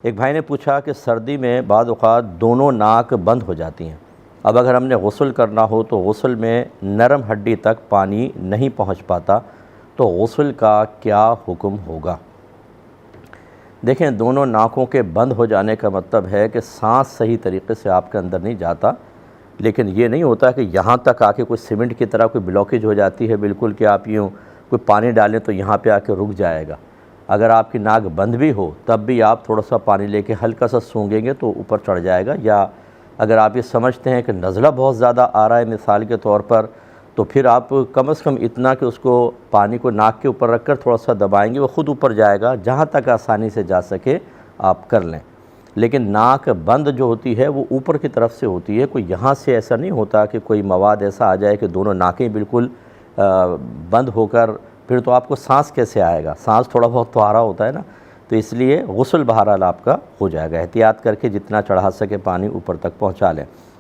एक भाई ने पूछा कि सर्दी में बाद औक़ात दोनों नाक बंद हो जाती हैं। अब अगर हमने गुस्ल करना हो तो गुस्ल में नरम हड्डी तक पानी नहीं पहुंच पाता, तो गुस्ल का क्या हुक्म होगा? देखें, दोनों नाकों के बंद हो जाने का मतलब है कि सांस सही तरीके से आपके अंदर नहीं जाता। लेकिन ये नहीं होता कि यहाँ तक आके कोई सीमेंट की तरह कोई ब्लॉकेज हो जाती है बिल्कुल, कि आप यूँ कोई पानी डालें तो यहाँ पे आके रुक जाएगा। अगर आपकी नाक बंद भी हो तब भी आप थोड़ा सा पानी लेके हल्का सा सूंघेंगे तो ऊपर चढ़ जाएगा। या अगर आप ये समझते हैं कि नज़ला बहुत ज़्यादा आ रहा है मिसाल के तौर पर, तो फिर आप कम से कम इतना कि उसको पानी को नाक के ऊपर रख कर थोड़ा सा दबाएंगे, वो ख़ुद ऊपर जाएगा। जहाँ तक आसानी से जा सके आप कर लें। लेकिन नाक बंद जो होती है वो ऊपर की तरफ से होती है, कोई यहाँ से ऐसा नहीं होता कि कोई मवाद ऐसा आ जाए कि दोनों नाकें बिल्कुल बंद होकर, फिर तो आपको सांस कैसे आएगा? सांस थोड़ा बहुत तो आ रहा होता है ना। तो इसलिए गुस्ल बहरहाल आपका हो जाएगा। एहतियात करके जितना चढ़ा सके पानी ऊपर तक पहुँचा लें।